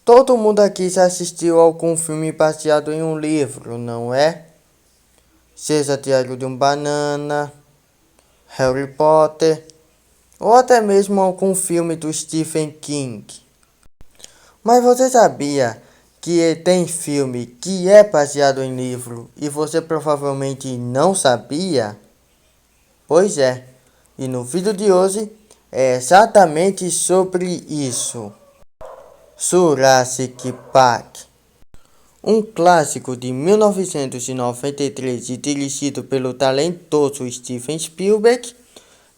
Todo mundo aqui já assistiu a algum filme baseado em um livro, não é? Seja Diário de um Banana, Harry Potter, ou até mesmo algum filme do Stephen King. Mas você sabia que tem filme que é baseado em livro e você provavelmente não sabia? Pois é, e no vídeo de hoje é exatamente sobre isso. Jurassic Park. Um clássico de 1993 e dirigido pelo talentoso Steven Spielberg,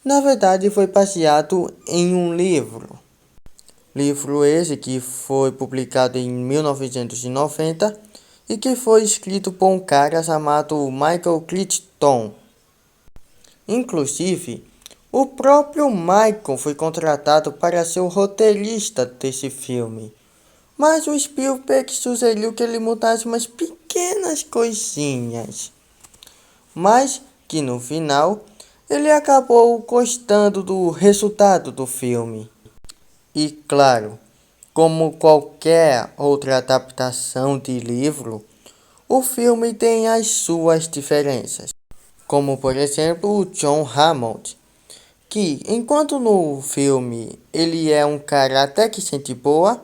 na verdade foi baseado em um livro. Livro esse que foi publicado em 1990 e que foi escrito por um cara chamado Michael Crichton. Inclusive, o próprio Michael foi contratado para ser o roteirista desse filme. Mas o Spielberg sugeriu que ele mudasse umas pequenas coisinhas. Mas que no final ele acabou gostando do resultado do filme. E claro, como qualquer outra adaptação de livro, o filme tem as suas diferenças. Como por exemplo o John Hammond, que enquanto no filme ele é um cara até que gente boa,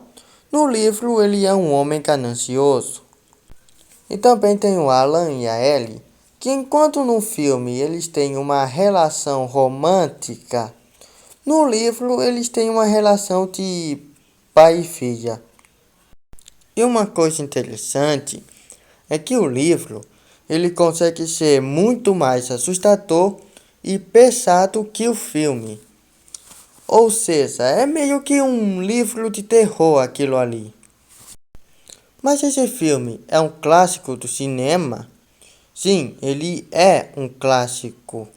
no livro ele é um homem ganancioso. E também tem o Alan e a Ellie, que enquanto no filme eles têm uma relação romântica, no livro eles têm uma relação de pai e filha. E uma coisa interessante é que o livro ele consegue ser muito mais assustador e pesado que o filme. Ou seja, é meio que um livro de terror aquilo ali. Mas esse filme é um clássico do cinema? Sim, ele é um clássico.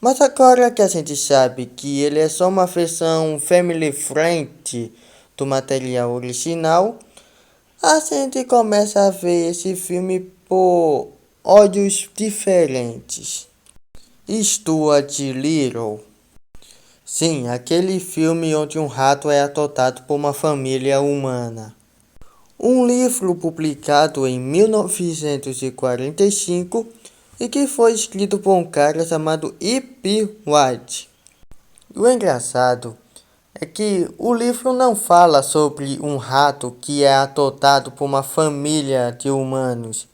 Mas agora que a gente sabe que ele é só uma versão family friendly do material original, a gente começa a ver esse filme por olhos diferentes. Stuart Little. Sim, aquele filme onde um rato é adotado por uma família humana. Um livro publicado em 1945 e que foi escrito por um cara chamado E.P. White. O engraçado é que o livro não fala sobre um rato que é adotado por uma família de humanos.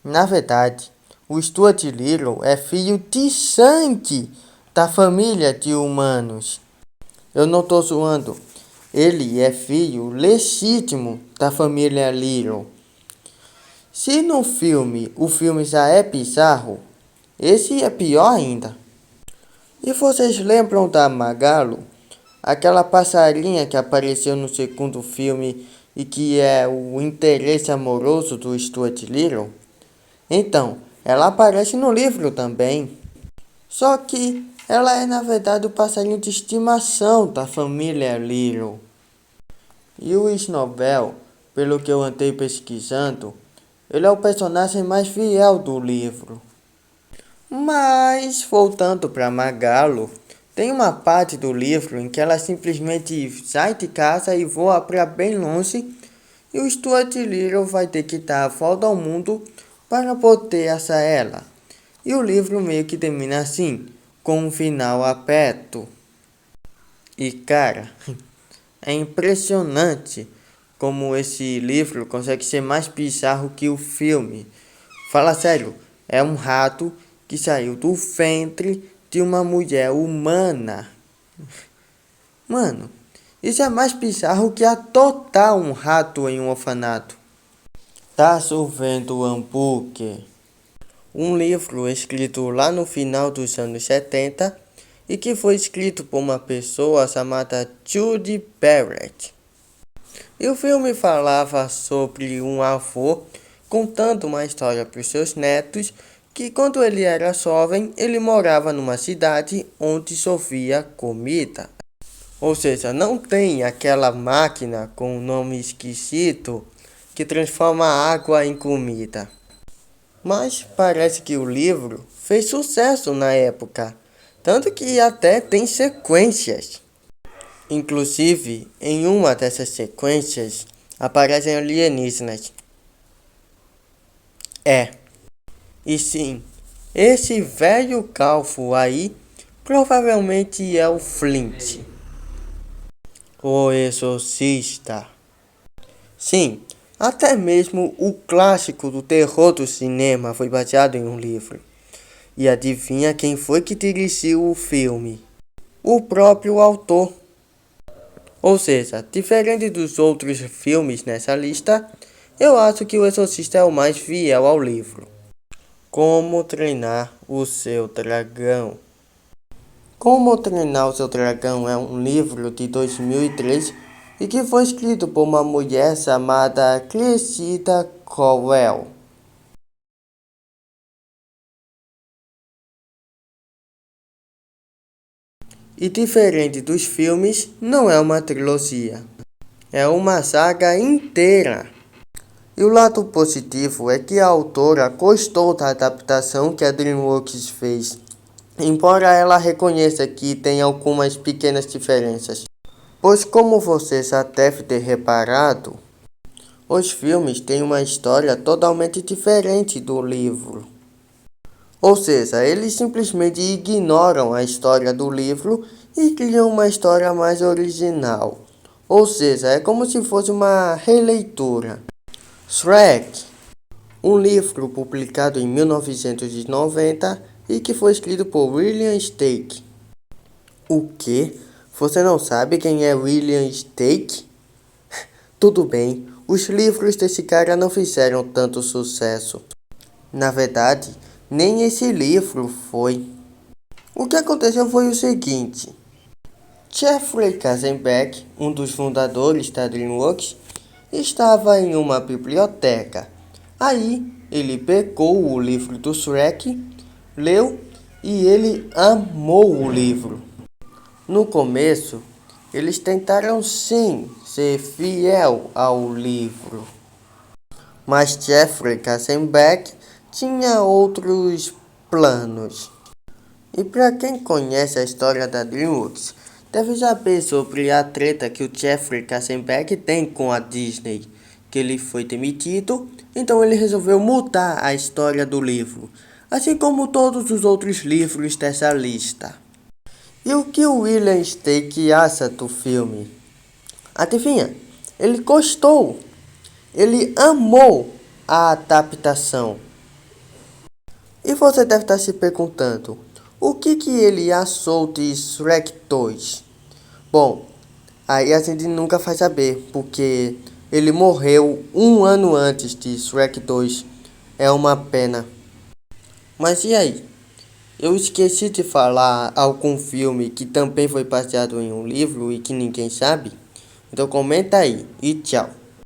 Na verdade, o Stuart Little é filho de sangue da família de humanos. Eu não estou zoando. Ele é filho legítimo da família Little. Se no filme o filme já é bizarro, esse é pior ainda. E vocês lembram da Magalu? Aquela passarinha que apareceu no segundo filme e que é o interesse amoroso do Stuart Little? Então, ela aparece no livro também. Só que ela é na verdade o passarinho de estimação da família Little. E o Snowbell, pelo que eu andei pesquisando, ele é o personagem mais fiel do livro. Mas, voltando para Magalu, tem uma parte do livro em que ela simplesmente sai de casa e voa para bem longe, e o Stuart Little vai ter que dar a volta ao mundo para poder achar ela. E o livro meio que termina assim, com um final aberto. E cara, é impressionante como esse livro consegue ser mais bizarro que o filme. Fala sério, é um rato que saiu do ventre de uma mulher humana. Mano, isso é mais bizarro que adotar um rato em um orfanato. Tá chovendo hambúrguer. Um livro escrito lá no final dos anos 70 e que foi escrito por uma pessoa chamada Judy Barrett. E o filme falava sobre um avô contando uma história para os seus netos que quando ele era jovem ele morava numa cidade onde chovia comida. Ou seja, não tem aquela máquina com um nome esquisito que transforma água em comida. Mas parece que o livro fez sucesso na época, tanto que até tem sequências. Inclusive, em uma dessas sequências, aparecem alienígenas. E sim, esse velho calvo aí provavelmente é o Flint, o exorcista. Sim, até mesmo o clássico do terror do cinema foi baseado em um livro. E adivinha quem foi que dirigiu o filme? O próprio autor. Ou seja, diferente dos outros filmes nessa lista, eu acho que O Exorcista é o mais fiel ao livro. Como treinar o seu dragão. Como treinar o seu dragão é um livro de 2003 e que foi escrito por uma mulher chamada Cressida Cowell. E diferente dos filmes, não é uma trilogia. É uma saga inteira. E o lado positivo é que a autora gostou da adaptação que a DreamWorks fez, embora ela reconheça que tem algumas pequenas diferenças. Pois como você já deve ter reparado, os filmes têm uma história totalmente diferente do livro. Ou seja, eles simplesmente ignoram a história do livro e criam uma história mais original. Ou seja, é como se fosse uma releitura. Shrek, um livro publicado em 1990 e que foi escrito por William Steig. O quê? Você não sabe quem é William Steig? Tudo bem, os livros desse cara não fizeram tanto sucesso. Na verdade, nem esse livro foi. O que aconteceu foi o seguinte. Jeffrey Katzenberg, um dos fundadores da DreamWorks, estava em uma biblioteca. Aí, ele pegou o livro do Shrek, leu e ele amou o livro. No começo, eles tentaram sim ser fiel ao livro, mas Jeffrey Katzenberg tinha outros planos. E para quem conhece a história da DreamWorks, deve saber sobre a treta que o Jeffrey Katzenberg tem com a Disney, que ele foi demitido, então ele resolveu mudar a história do livro, assim como todos os outros livros dessa lista. E o que o William Steig acha do filme? Adivinha? Ele gostou. Ele amou a adaptação. E você deve estar se perguntando, o que ele achou de Shrek 2? Bom, aí a gente nunca vai saber, porque ele morreu um ano antes de Shrek 2. É uma pena. Mas e aí? Eu esqueci de falar algum filme que também foi baseado em um livro e que ninguém sabe? Então comenta aí e tchau.